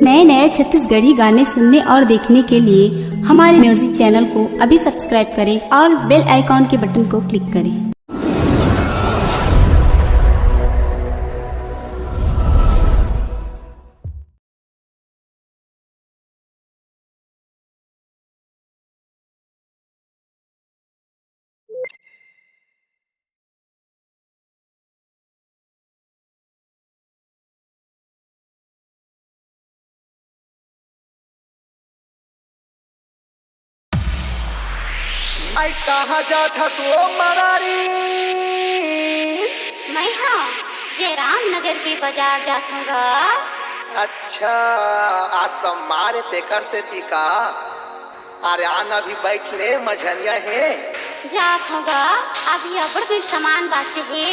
नए नए छत्तीसगढ़ी गाने सुनने और देखने के लिए हमारे म्यूजिक चैनल को अभी सब्सक्राइब करें और बेल आइकॉन के बटन को क्लिक करें। आई कहाँ जाता सो मरारी? मैं हाँ जयराम नगर के बाजार जाथूंगा। अच्छा आज मारे तेकर से टीका। अरे आना भी बैठ ले मझनिया है जाथूंगा अभी अबर कोई सामान बाते है।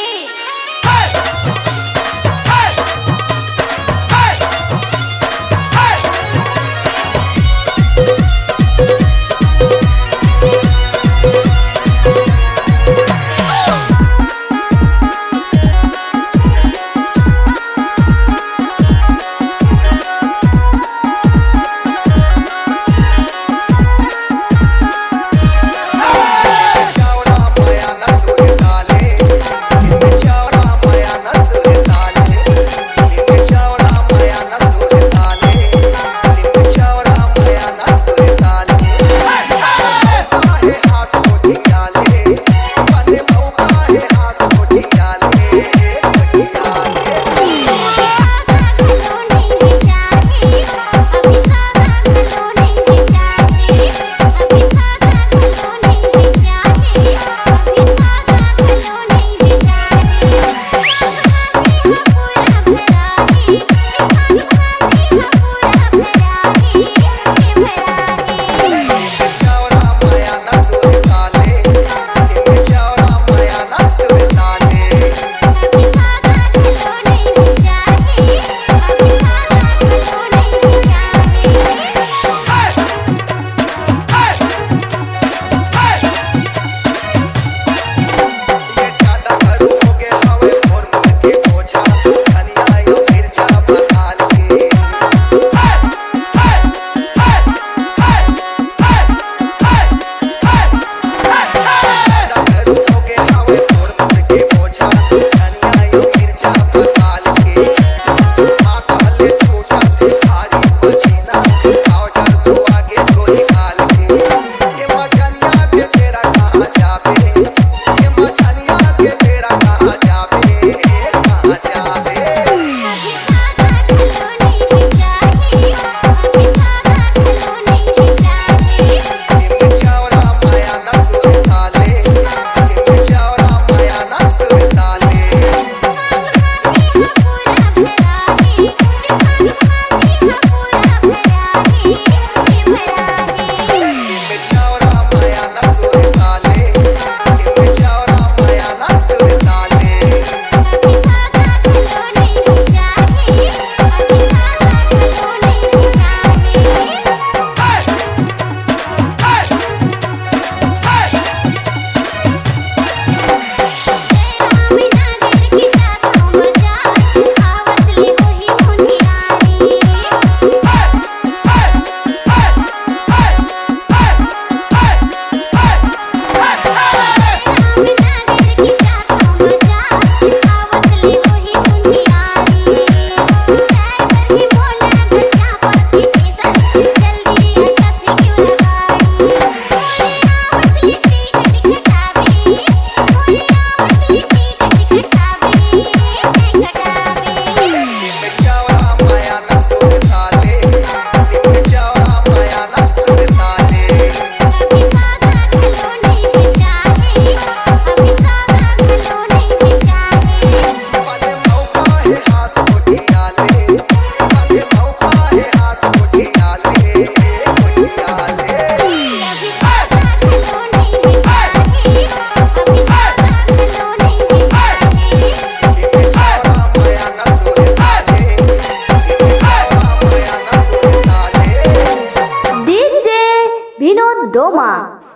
Vinod Doma।